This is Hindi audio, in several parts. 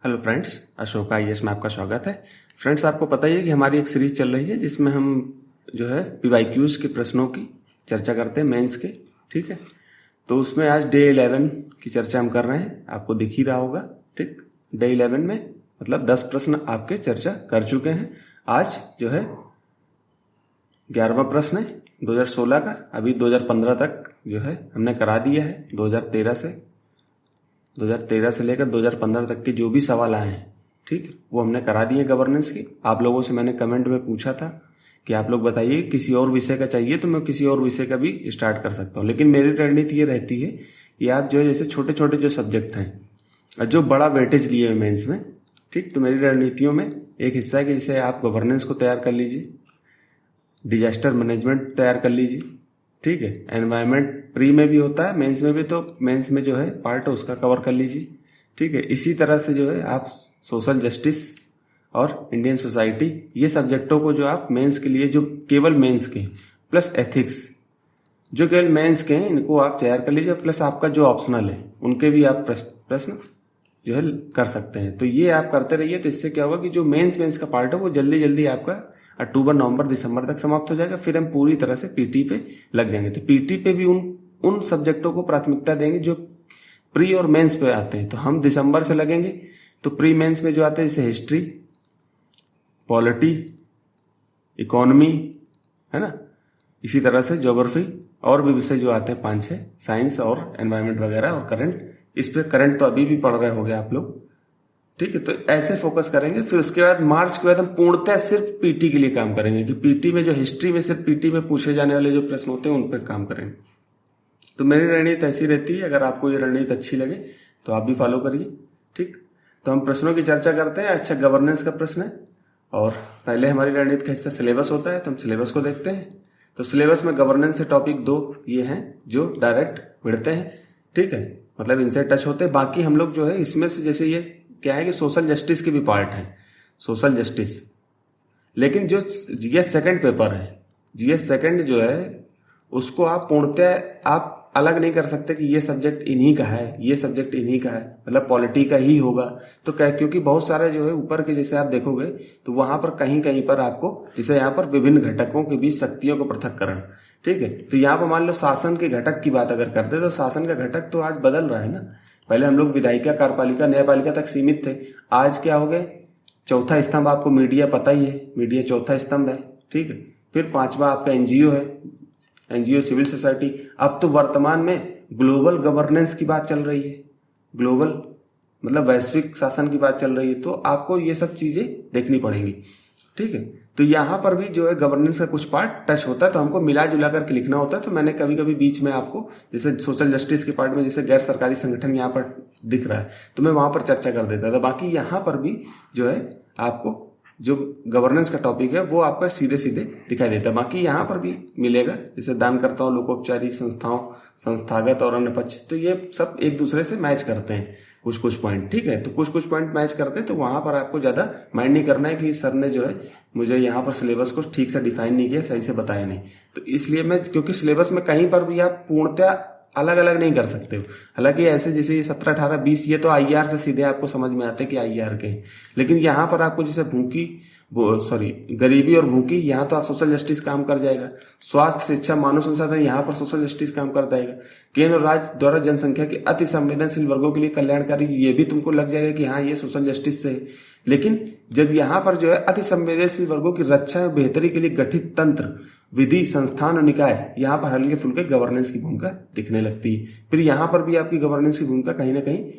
हेलो फ्रेंड्स, अशोक आईएएस में आपका स्वागत है। फ्रेंड्स, आपको पता ही है कि हमारी एक सीरीज चल रही है जिसमें हम जो है पीवाईक्यूज के प्रश्नों की चर्चा करते हैं, मेंस के। ठीक है, तो उसमें आज डे 11 की चर्चा हम कर रहे हैं। आपको दिख ही रहा होगा। ठीक, डे 11 में मतलब 10 प्रश्न आपके चर्चा कर चुके हैं। आज जो है 11वां प्रश्न है 2016 का। अभी 2015 तक जो है हमने करा दिया है। 2013 से लेकर 2015 तक के जो भी सवाल आए हैं, ठीक, वो हमने करा दिए गवर्नेंस की। आप लोगों से मैंने कमेंट में पूछा था कि आप लोग बताइए किसी और विषय का चाहिए तो मैं किसी और विषय का भी स्टार्ट कर सकता हूँ। लेकिन मेरी रणनीति ये रहती है कि आप जो है जैसे छोटे छोटे जो सब्जेक्ट हैं जो बड़ा वेटेज लिए हुए मेंस में, ठीक, तो मेरी रणनीतियों में एक हिस्सा है कि जैसे आप गवर्नेंस को तैयार कर लीजिए, डिजास्टर मैनेजमेंट तैयार कर लीजिए, ठीक है, एनवायरमेंट प्री में भी होता है, मेंस में भी, तो मेंस में जो है पार्ट है उसका कवर कर लीजिए। ठीक है, इसी तरह से जो है आप सोशल जस्टिस और इंडियन सोसाइटी, ये सब्जेक्टों को जो आप मेंस के लिए, जो केवल मेंस के, प्लस एथिक्स जो केवल मेंस के हैं, इनको आप तैयार कर लीजिए। प्लस आपका जो ऑप्शनल है उनके भी आप प्रश्न जो है कर सकते हैं। तो ये आप करते रहिए। तो इससे क्या होगा कि जो मेंस का पार्ट है वो जल्दी जल्दी आपका अक्टूबर, नवंबर, दिसंबर तक समाप्त हो जाएगा। फिर हम पूरी तरह से पीटी पे लग जाएंगे। तो पीटी पे भी उन सब्जेक्टों को प्राथमिकता देंगे जो प्री और मेंस पे आते हैं। तो हम दिसंबर से लगेंगे। तो प्री मेंस में जो आते हैं जैसे हिस्ट्री, पॉलिटी, इकोनॉमी, है ना, इसी तरह से ज्योग्राफी और भी विषय जो आते हैं 5-6, साइंस और एनवायरमेंट वगैरह, और करंट। इस पे करंट तो अभी भी पढ़ रहे होंगे आप लोग। ठीक है, तो ऐसे फोकस करेंगे। फिर उसके बाद मार्च के बाद हम पूर्णतः सिर्फ पीटी के लिए काम करेंगे कि पीटी में जो हिस्ट्री में सिर्फ पीटी में पूछे जाने वाले जो प्रश्न होते हैं उन पर काम करेंगे। तो मेरी रणनीति ऐसी रहती है। अगर आपको ये रणनीति अच्छी लगे तो आप भी फॉलो करिए। ठीक, तो हम प्रश्नों की चर्चा करते हैं। अच्छा, गवर्नेंस का प्रश्न है और पहले हमारी रणनीति का हिस्सा सिलेबस होता है, तो हम सिलेबस को देखते हैं। तो सिलेबस में गवर्नेंस से टॉपिक 2 ये हैं जो डायरेक्ट मिलते हैं। ठीक है, मतलब इनसे टच होते हैं। बाकी हम लोग जो है इसमें से, जैसे ये क्या है कि सोशल जस्टिस के भी पार्ट है, सोशल जस्टिस। लेकिन जो जीएस सेकंड पेपर है, जीएस सेकंड जो है उसको आप पूर्णतः आप अलग नहीं कर सकते कि ये सब्जेक्ट इन्हीं का है, ये सब्जेक्ट इन्हीं का है, मतलब पॉलिटी का ही होगा। तो क्या, क्योंकि बहुत सारे जो है ऊपर के जैसे आप देखोगे तो वहां पर कहीं कहीं पर आपको, जैसे यहाँ पर विभिन्न घटकों के बीच शक्तियों को पृथककरण। ठीक है, तो यहाँ पर मान लो शासन के घटक की बात अगर करते तो शासन का घटक तो आज बदल रहा है ना। पहले हम लोग विधायिका, कार्यपालिका, न्यायपालिका तक सीमित थे। आज क्या हो गए, चौथा स्तंभ आपको मीडिया पता ही है, मीडिया चौथा स्तंभ है। ठीक है, फिर 5वां आपका एनजीओ है, एनजीओ सिविल सोसाइटी। अब तो वर्तमान में ग्लोबल गवर्नेंस की बात चल रही है, ग्लोबल मतलब वैश्विक शासन की बात चल रही है। तो आपको ये सब चीजें देखनी पड़ेंगी। ठीक है, तो यहाँ पर भी जो है गवर्नेंस का कुछ पार्ट टच होता है, तो हमको मिला जुला करके लिखना होता है। तो मैंने कभी कभी बीच में आपको, जैसे सोशल जस्टिस के पार्ट में जैसे गैर सरकारी संगठन यहाँ पर दिख रहा है तो मैं वहां पर चर्चा कर देता था। बाकी यहाँ पर भी जो है आपको जो गवर्नेंस का टॉपिक है वो आपका सीधे सीधे दिखाई देता है। बाकी यहाँ पर भी मिलेगा, जैसे दानकर्ताओं, लोकोपचारी संस्थाओं, संस्थागत और अन्य पक्ष, तो ये सब एक दूसरे से मैच करते हैं कुछ पॉइंट। ठीक है, तो कुछ पॉइंट मैच करते हैं। तो वहां पर आपको ज्यादा माइंड नहीं करना है कि सर ने जो है मुझे यहाँ पर सिलेबस को ठीक से डिफाइन नहीं किया, सही से बताया नहीं। तो इसलिए मैं, क्योंकि सिलेबस में कहीं पर भी आप पूर्णतः अलग अलग नहीं कर सकते हो। हालांकि ऐसे जैसे ये 17, 18, 20 ये तो आईआर से सीधे आपको समझ में आते हैं कि आईआर के, लेकिन यहाँ पर आपको जैसे गरीबी और भूखी, यहाँ तो आप सोशल जस्टिस काम कर जाएगा। स्वास्थ्य, शिक्षा, मानव संसाधन, यहाँ पर सोशल जस्टिस काम कर जाएगा। केंद्र और राज्य द्वारा जनसंख्या के अति संवेदनशील वर्गों के लिए कल्याणकारी, ये भी तुमको लग जाएगा कि हाँ ये सोशल जस्टिस से है। लेकिन जब यहाँ पर जो है अति संवेदनशील वर्गों की रक्षा और बेहतरी के लिए गठित तंत्र, विधि, संस्थान और निकाय, यहाँ पर हल्के फुल्के गवर्नेंस की भूमिका दिखने लगती है। फिर यहाँ पर भी आपकी गवर्नेंस की भूमिका कहीं ना कहीं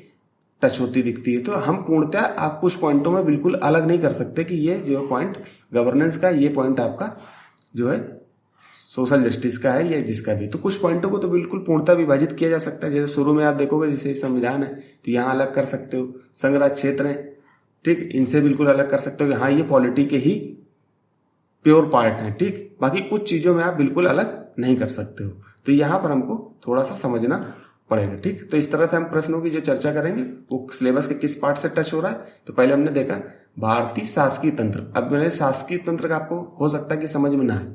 टच होती दिखती है। तो हम पूर्णतः आप कुछ पॉइंटों में बिल्कुल अलग नहीं कर सकते कि ये जो पॉइंट गवर्नेंस का, ये पॉइंट आपका जो है सोशल जस्टिस का है, ये जिसका भी। तो कुछ पॉइंटों को तो बिल्कुल पूर्णतः विभाजित किया जा सकता है। जैसे शुरू में आप देखोगे जैसे संविधान है तो यहाँ अलग कर सकते हो, संघ राज्य क्षेत्र है, ठीक, इनसे बिल्कुल अलग कर सकते हो कि हाँ ये पॉलिटी के ही प्योर पार्ट है। ठीक, बाकी कुछ चीजों में आप बिल्कुल अलग नहीं कर सकते हो। तो यहाँ पर हमको थोड़ा सा समझना पड़ेगा। ठीक, तो इस तरह से हम प्रश्नों की जो चर्चा करेंगे वो सिलेबस के किस पार्ट से टच हो रहा है। तो पहले हमने देखा भारतीय शासकीय तंत्र। अब मैंने शासकीय तंत्र का आपको हो सकता है कि समझ में ना आए,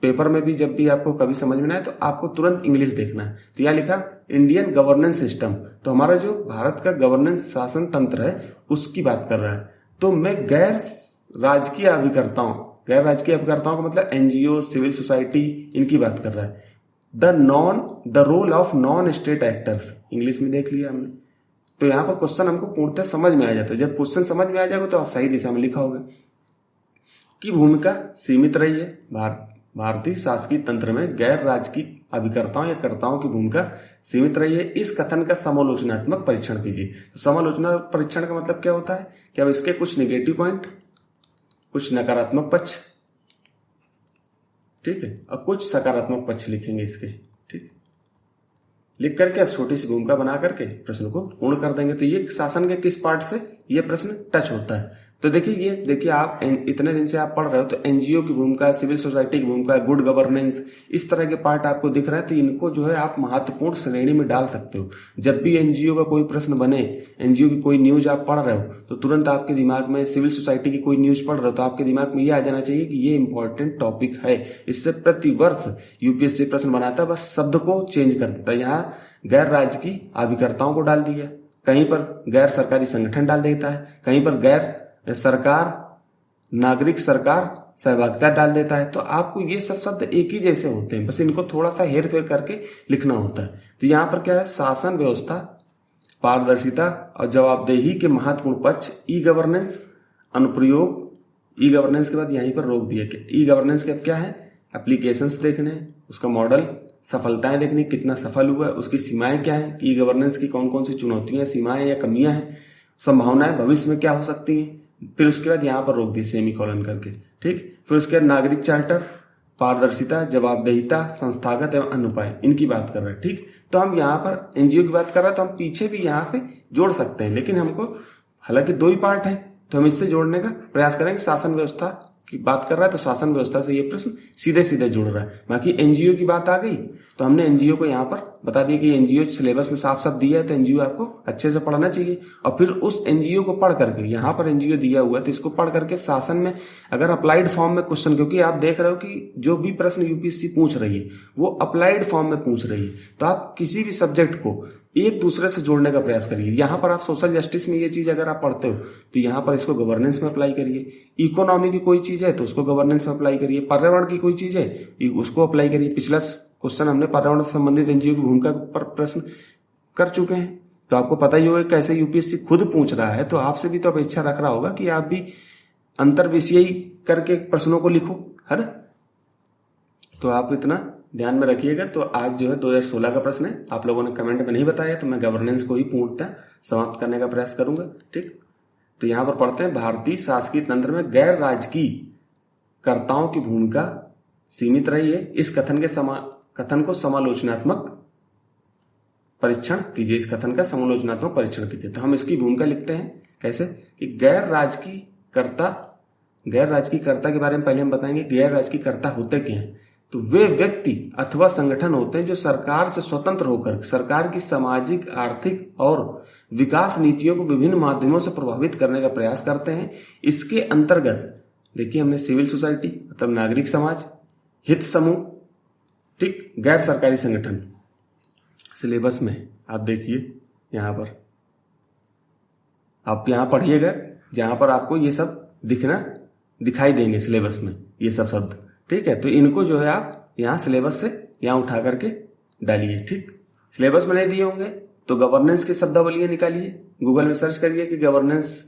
पेपर में भी जब भी आपको कभी समझ में ना आए तो आपको तुरंत इंग्लिश देखना है। तो यहाँ लिखा इंडियन गवर्नेंस सिस्टम, तो हमारा जो भारत का गवर्नेंस शासन तंत्र है उसकी बात कर रहा है। तो मैं गैर राजकीय अभिकर्ताओं, गैर राजकीय अभिकर्ताओं का मतलब एनजीओ, सिविल सोसाइटी, इनकी बात कर रहा है। The role of non state actors, English में देख लिया हमने। तो यहाँ पर क्वेश्चन हमको पूर्णतः समझ में आ जाता है। जब क्वेश्चन समझ में आ जाएगा तो आप सही दिशा में लिखोगे। की भूमिका सीमित रही है भारतीय शासकीय तंत्र में गैर राजकीय अभिकर्ताओं या कर्ताओं की भूमिका सीमित रही है। इस कथन का समालोचनात्मक परीक्षण कीजिए। तो समालोचना परीक्षण का मतलब क्या होता है कि अब इसके कुछ नेगेटिव पॉइंट, कुछ नकारात्मक पक्ष, ठीक है, और कुछ सकारात्मक पक्ष लिखेंगे इसके, ठीक। लिख करके छोटी सी भूमिका बना करके प्रश्न को पूर्ण कर देंगे। तो ये शासन के किस पार्ट से ये प्रश्न टच होता है। तो देखिए आप इतने दिन से आप पढ़ रहे हो तो एनजीओ की भूमिका, सिविल सोसाइटी की भूमिका, गुड गवर्नेंस, इस तरह के पार्ट आपको दिख रहे हैं। तो इनको जो है आप महत्वपूर्ण श्रेणी में डाल सकते हो। जब भी एनजीओ का कोई प्रश्न बने, एनजीओ की कोई न्यूज आप पढ़ रहे हो तो तुरंत आपके दिमाग में, सिविल सोसाइटी की कोई न्यूज पढ़ रहे हो तो आपके दिमाग में ये आ जाना चाहिए कि ये इंपॉर्टेंट टॉपिक है। इससे प्रतिवर्ष यूपीएससी प्रश्न बनाता है, बस शब्द को चेंज कर देता है। यहाँ गैर राजकीय अभिकर्ताओं को डाल दिया, कहीं पर गैर सरकारी संगठन डाल देता है, कहीं पर गैर सरकार, नागरिक सरकार सहभागिता डाल देता है। तो आपको ये सब शब्द एक ही जैसे होते हैं, बस इनको थोड़ा सा हेर फेर करके लिखना होता है। तो यहाँ पर क्या है, शासन व्यवस्था, पारदर्शिता और जवाबदेही के महत्वपूर्ण पक्ष, ई गवर्नेंस, अनुप्रयोग। ई गवर्नेंस के बाद यहीं पर रोक दिया कि ई गवर्नेंस के अब क्या है, एप्लीकेशंस देखने, उसका मॉडल, सफलताएं देखनी, कितना सफल हुआ है, उसकी सीमाएं क्या है, ई गवर्नेंस की कौन कौन सी चुनौतियां, सीमाएं या कमियां हैं, संभावनाएं भविष्य में क्या हो सकती हैं। फिर उसके बाद यहाँ पर रोक दिए सेमीकोलन करके, ठीक। फिर उसके बाद नागरिक चार्टर, पारदर्शिता, जवाबदेहिता, संस्थागत एवं अन्य उपाय, इनकी बात कर रहे हैं, ठीक। तो हम यहाँ पर एनजीओ की बात कर रहे हैं तो हम पीछे भी यहाँ से जोड़ सकते हैं, लेकिन हमको हालांकि दो ही पार्ट है तो हम इससे जोड़ने का प्रयास करेंगे। शासन व्यवस्था की बात कर रहा है तो शासन व्यवस्था से ये प्रश्न सीधे सीधे जुड़ रहा है। बाकी एनजीओ की बात आ गई तो हमने एनजीओ को यहाँ पर बता दिया कि एनजीओ सिलेबस में साफ साफ दिया है तो एनजीओ आपको अच्छे से पढ़ना चाहिए। और फिर उस एनजीओ को पढ़ करके, यहाँ पर एनजीओ दिया हुआ है तो इसको पढ़ करके शासन में अगर अप्लाइड फॉर्म में क्वेश्चन, क्योंकि आप देख रहे हो कि जो भी प्रश्न यूपीएससी पूछ रही है वो अप्लाइड फॉर्म में पूछ रही है, तो आप किसी भी सब्जेक्ट को एक दूसरे से जोड़ने का प्रयास करिए। यहाँ पर आप सोशल जस्टिस में ये चीज अगर आप पढ़ते हो तो यहाँ पर इसको गवर्नेंस में अप्लाई करिए। इकोनॉमी की कोई चीज है तो उसको गवर्नेंस में अप्लाई करिए। पर्यावरण की कोई चीज है उसको अप्लाई करिए। पिछला क्वेश्चन हमने पर्यावरण से संबंधित एनजीओ की भूमिका पर प्रश्न कर चुके हैं, तो आपको पता ही होगा कैसे यूपीएससी खुद पूछ रहा है, तो आपसे भी तो अपेक्षा रख रहा होगा कि आप भी अंतर विषयी करके प्रश्नों को लिखो, है ना। तो आप इतना ध्यान में रखिएगा। तो आज जो है 2016 का प्रश्न है, आप लोगों ने कमेंट में नहीं बताया तो मैं गवर्नेंस को ही पूर्णतः समाप्त करने का प्रयास करूंगा, ठीक। तो यहाँ पर पढ़ते हैं, भारतीय शासकीय तंत्र में गैर राजकीय कर्ताओं की भूमिका सीमित रही है। इस कथन को समालोचनात्मक परीक्षण कीजिए। इस कथन का समालोचनात्मक परीक्षण कीजिए। तो हम इसकी भूमिका लिखते हैं कैसे कि गैर राजकीय कर्ता के बारे में पहले हम बताएंगे। गैर राजकीय कर्ता होते क्या हैं, तो वे व्यक्ति अथवा संगठन होते हैं जो सरकार से स्वतंत्र होकर सरकार की सामाजिक, आर्थिक और विकास नीतियों को विभिन्न माध्यमों से प्रभावित करने का प्रयास करते हैं। इसके अंतर्गत देखिए हमने सिविल सोसाइटी मतलब नागरिक समाज, हित समूह, ठीक, गैर सरकारी संगठन। सिलेबस में आप देखिए यहां पर आप यहां पढ़िएगा जहां पर आपको ये सब दिखाई देंगे सिलेबस में, ये सब शब्द, ठीक है। तो इनको जो है आप यहां सिलेबस से यहां उठा करके डालिए, ठीक। सिलेबस में नहीं दिए होंगे तो गवर्नेंस के शब्दावलियां निकालिए, गूगल में सर्च करिए कि गवर्नेंस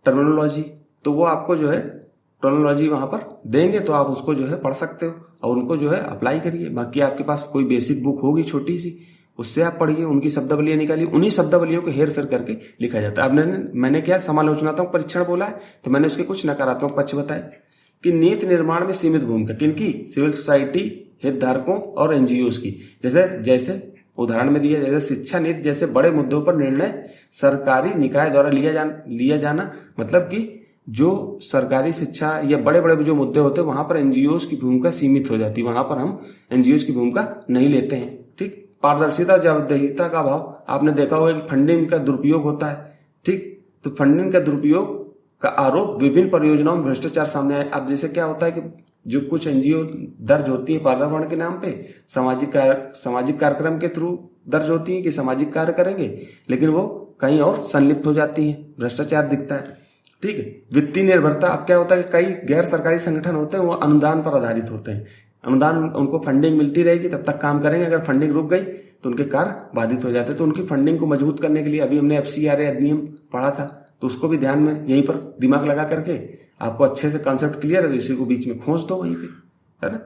टर्मिनोलॉजी, तो वो आपको जो है टर्मिनोलॉजी वहां पर देंगे, तो आप उसको जो है पढ़ सकते हो और उनको जो है अप्लाई करिए। बाकी आपके पास कोई बेसिक बुक होगी छोटी सी, उससे आप पढ़िए, उनकी शब्दावलियां निकालिए, उन्हीं शब्दावलियों को हेर फेर करके लिखा जाता है। अब मैंने क्या समालोचनात्मक परीक्षण बोला है, तो मैंने उसके कुछ नकारात्मक पक्ष बताए कि नीति निर्माण में सीमित भूमिका किनकी, सिविल सोसाइटी, हितधारकों और एनजीओज की। जैसे उदाहरण में दिया, जैसे शिक्षा नीति जैसे बड़े मुद्दों पर निर्णय सरकारी निकाय द्वारा लिया जाना, मतलब कि जो सरकारी शिक्षा या बड़े बड़े जो मुद्दे होते हैं वहां पर एनजीओज की भूमिका सीमित हो जाती है, वहां पर हम एनजीओज की भूमिका नहीं लेते हैं, ठीक। पारदर्शिता, जवाबदेहिता का अभाव, आपने देखा होगा कि फंडिंग का दुरुपयोग होता है, ठीक। तो फंडिंग का दुरुपयोग का आरोप, विभिन्न परियोजनाओं में भ्रष्टाचार सामने आए। अब जैसे क्या होता है कि जो कुछ एनजीओ दर्ज होती है पर्यावरण के नाम पे, सामाजिक कार्यक्रम के थ्रू दर्ज होती है कि सामाजिक कार्य करेंगे, लेकिन वो कहीं और संलिप्त हो जाती है, भ्रष्टाचार दिखता है। ठीक है। वित्तीय निर्भरता, अब क्या होता है कि कई गैर सरकारी संगठन होते हैं वो अनुदान पर आधारित होते हैं। अनुदान, उनको फंडिंग मिलती रहेगी तब तक काम करेंगे, अगर फंडिंग रुक गई तो उनके कार्य बाधित हो जाते हैं। तो उनकी फंडिंग को मजबूत करने के लिए अभी हमने FCRA अधिनियम पढ़ा था, तो उसको भी ध्यान में यहीं पर दिमाग लगा करके आपको अच्छे से कॉन्सेप्ट क्लियर है तो इसी को बीच में खोज दो वहीं पे, है ना।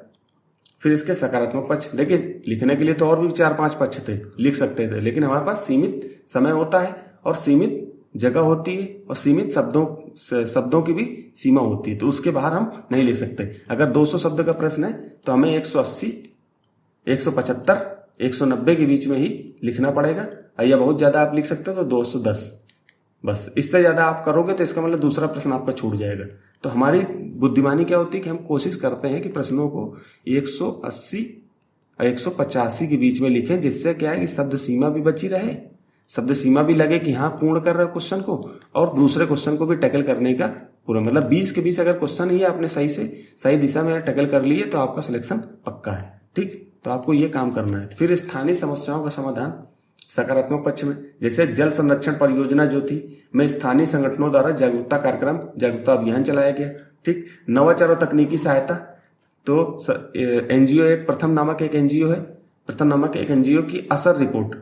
फिर इसके सकारात्मक पक्ष, देखिए लिखने के लिए तो और भी 4-5 पक्ष थे, लिख सकते थे, लेकिन हमारे पास सीमित समय होता है और सीमित जगह होती है और सीमित शब्दों की भी सीमा होती है, तो उसके बाहर हम नहीं लिख सकते। अगर 200 शब्द का प्रश्न है तो हमें 180, 175, 190 के बीच में ही लिखना पड़ेगा, या बहुत ज्यादा आप लिख सकते हो तो 210, बस। इससे ज्यादा आप करोगे तो इसका मतलब दूसरा प्रश्न आपका छूट जाएगा। तो हमारी बुद्धिमानी क्या होती है कि हम कोशिश करते हैं कि प्रश्नों को 180 और 185 के बीच में लिखें, जिससे क्या है कि शब्द सीमा भी बची रहे, शब्द सीमा भी लगे कि हाँ पूर्ण कर रहे हो क्वेश्चन को, और दूसरे क्वेश्चन को भी टैकल करने का पूरा, मतलब 20 के 20 अगर क्वेश्चन ही आपने सही दिशा में टैकल कर लिए तो आपका सिलेक्शन पक्का है। ठीक, तो आपको ये काम करना है। फिर स्थानीय समस्याओं का समाधान सकारात्मक पक्ष में, जैसे जल संरक्षण परियोजना जो थी, में स्थानीय संगठनों द्वारा जागरूकता अभियान चलाया गया। ठीक, नवाचार और तकनीकी सहायता, तो एनजीओ प्रथम नामक एक एनजीओ की असर report,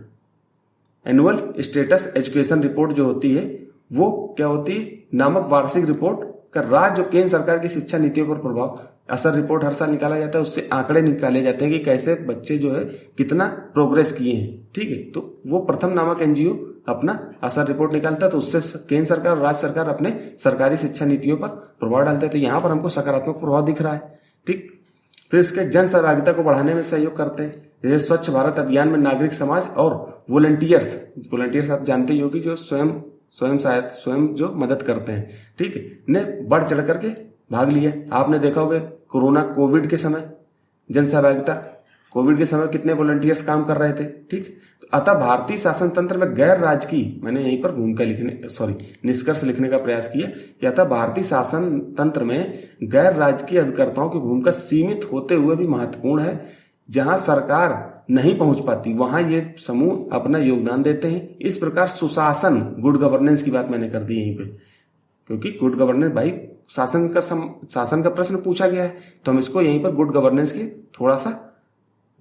annual status education report जो होती है वो क्या होती है, नामक वार्षिक रिपोर्ट का राज्य और केंद्र सरकार की शिक्षा नीतियों पर प्रभाव। असर रिपोर्ट हर साल निकाला जाता है, उससे आंकड़े निकाले जाते हैं कि कैसे बच्चे जो है कितना प्रोग्रेस किए हैं। ठीक है, तो वो प्रथम नामक एनजीओ अपना असर रिपोर्ट निकालता है, तो उससे केंद्र सरकार और राज्य सरकार अपने सरकारी शिक्षा नीतियों पर प्रभाव डालते हैं। तो यहाँ पर हमको सकारात्मक प्रभाव दिख रहा है। ठीक, फिर इसके जन सहभागिता को बढ़ाने में सहयोग करते हैं, जैसे स्वच्छ भारत अभियान में नागरिक समाज और वॉलंटियर्स आप जानते ही होगी, जो स्वयं जो मदद करते हैं, ठीक है, ने बढ़ चढ़ करके भाग लिया। आपने देखा होगा कोविड के समय जन सहभागिता, कोविड के समय कितने वॉलंटियर्स काम कर रहे थे। ठीक, तो अतः भारतीय शासन तंत्र में गैर राजकीय, मैंने यहीं पर निष्कर्ष लिखने का प्रयास किया कि अतः भारतीय शासन तंत्र में गैर राजकीय अभिकर्ताओं की भूमिका सीमित होते हुए भी महत्वपूर्ण है। जहां सरकार नहीं पहुंच पाती वहां ये समूह अपना योगदान देते हैं। इस प्रकार सुशासन, गुड गवर्नेंस की बात मैंने कर दी यहीं पे, क्योंकि गुड गवर्नेंस भाई शासन का प्रश्न पूछा गया है, तो हम इसको यहीं पर गुड गवर्नेंस की थोड़ा सा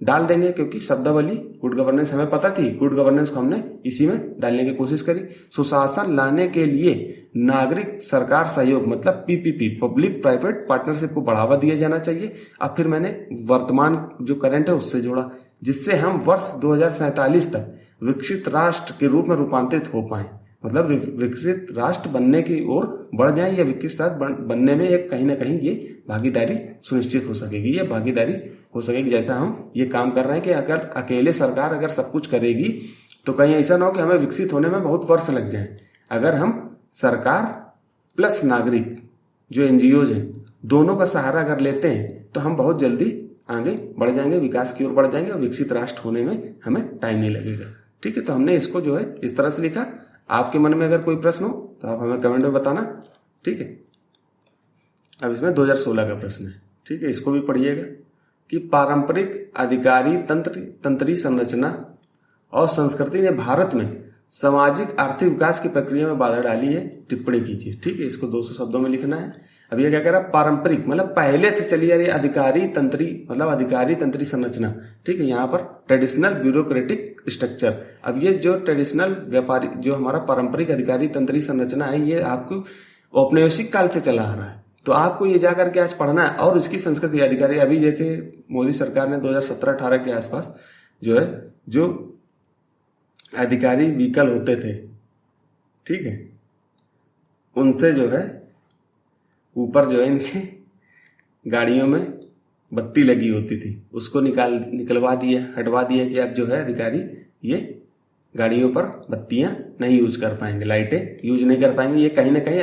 डाल देंगे, क्योंकि शब्दावली गुड गवर्नेंस हमें पता थी, गुड गवर्नेंस को हमने इसी में डालने की कोशिश करी। सुशासन लाने के लिए नागरिक सरकार सहयोग, मतलब PPP, पब्लिक प्राइवेट पार्टनरशिप को बढ़ावा दिया जाना चाहिए। अब फिर मैंने वर्तमान जो करंट है उससे जोड़ा, जिससे हम वर्ष 2047 तक विकसित राष्ट्र के रूप में रूपांतरित हो पाए, मतलब विकसित राष्ट्र बनने की ओर बढ़ जाए, या विकसित राष्ट्र बनने में एक कहीं ना कहीं ये भागीदारी सुनिश्चित हो सकेगी, ये भागीदारी हो सकेगी। जैसा हम ये काम कर रहे हैं कि अगर अकेले सरकार अगर सब कुछ करेगी तो कहीं ऐसा ना हो कि हमें विकसित होने में बहुत वर्ष लग जाए। अगर हम सरकार प्लस नागरिक जो एनजीओज हैं दोनों का सहारा अगर लेते हैं तो हम बहुत जल्दी आगे बढ़ जाएंगे, विकास की ओर बढ़ जाएंगे, और विकसित राष्ट्र होने में हमें टाइम नहीं लगेगा। ठीक है, तो हमने इसको जो है इस तरह से लिखा। आपके मन में अगर कोई प्रश्न हो तो आप हमें कमेंट में बताना। ठीक है, अब इसमें 2016 का प्रश्न है। ठीक है, इसको भी पढ़िएगा कि पारंपरिक अधिकारी तंत्री संरचना और संस्कृति ने भारत में सामाजिक आर्थिक विकास की प्रक्रिया में बाधा डाली है, टिप्पणी कीजिए। ठीक है, इसको 200 शब्दों में लिखना है। अब ये क्या कह रहा है, पारंपरिक मतलब पहले से चली आ रही अधिकारी तंत्री संरचना। ठीक है, यहाँ पर ट्रेडिशनल ब्यूरोक्रेटिक स्ट्रक्चर। अब ये जो ट्रेडिशनल व्यापारी, जो हमारा पारंपरिक अधिकारी तंत्री संरचना है, ये आपको औपनिवेशिक काल से चला आ रहा है, तो आपको ये जाकर के आज पढ़ना है। और इसकी संस्कृति अधिकारी, अभी देखे मोदी सरकार ने 2017-18 के आसपास जो अधिकारी व्हीकल होते थे, ठीक है, उनसे जो है ऊपर जो है इनके गाड़ियों में बत्ती लगी होती थी, उसको निकलवा दिया, हटवा दिया कि अब जो है अधिकारी ये गाड़ियों पर बत्तियां नहीं यूज कर पाएंगे, लाइटें यूज नहीं कर पाएंगे। ये कहीं ना कहीं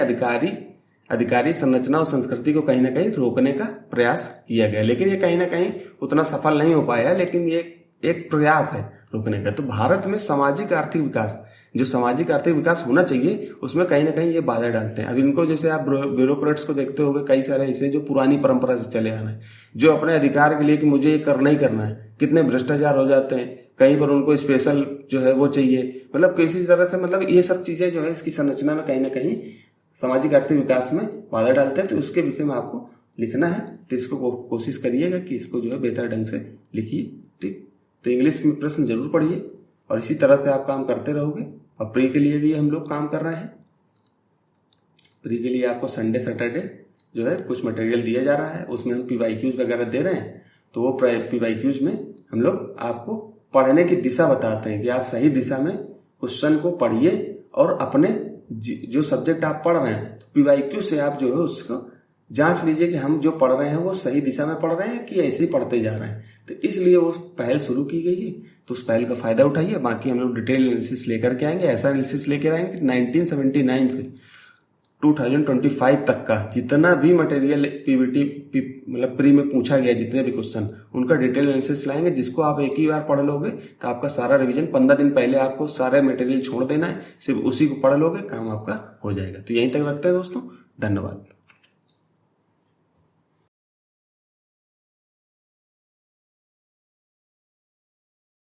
अधिकारी संरचना और संस्कृति को कहीं ना कहीं रोकने का प्रयास किया गया, लेकिन ये कहीं ना कहीं उतना सफल नहीं हो पाया, लेकिन ये एक प्रयास है रोकने का। तो भारत में सामाजिक आर्थिक विकास जो सामाजिक आर्थिक विकास होना चाहिए उसमें कहीं ना कहीं ये बाधा डालते हैं। अब इनको जैसे आप ब्यूरोक्रेट्स को देखते होंगे, कई सारे ऐसे जो पुरानी परंपरा से चले आ रहे हैं, जो अपने अधिकार के लिए कि मुझे ये करना ही करना है, कितने भ्रष्टाचार हो जाते हैं, कहीं पर उनको स्पेशल जो है वो चाहिए, मतलब किसी तरह से, मतलब ये सब चीजें जो है इसकी संरचना में कहीं ना कहीं सामाजिक आर्थिक विकास में बाधा डालते हैं। तो उसके विषय में आपको लिखना है, तो इसको कोशिश करिएगा कि इसको जो है बेहतर ढंग से लिखिए। ठीक, तो इंग्लिश में प्रश्न जरूर पढ़िए और इसी तरह से आप काम करते रहोगे। और प्री के लिए भी हम लोग काम कर रहे हैं। प्री के लिए आपको संडे सैटरडे जो है कुछ मटेरियल दिया जा रहा है, उसमें हम PYQs वगैरह दे रहे हैं। तो वो PYQs में हम लोग आपको पढ़ने की दिशा बताते हैं कि आप सही दिशा में क्वेश्चन को पढ़िए और अपने जो सब्जेक्ट आप पढ़ रहे हैं PYQ से आप जो है उसको जांच लीजिए कि हम जो पढ़ रहे हैं वो सही दिशा में पढ़ रहे हैं कि ऐसे ही पढ़ते जा रहे हैं। तो इसलिए वो पहल शुरू की गई है, तो उस पहल का फायदा उठाइए। बाकी हम लोग डिटेल एनालिसिस लेकर के आएंगे, ऐसा एनालिसिस लेकर आएंगे 1979 से 2025 तक का जितना भी मटेरियल मतलब प्री में पूछा गया, जितने भी क्वेश्चन, उनका डिटेल एनालिसिस लाएंगे, जिसको आप एक ही बार पढ़ लोगे तो आपका सारा रिवीजन 15 दिन पहले आपको सारे मटेरियल छोड़ देना है, सिर्फ उसी को पढ़ लोगे, काम आपका हो जाएगा। तो यहीं तक रखते हैं दोस्तों, धन्यवाद।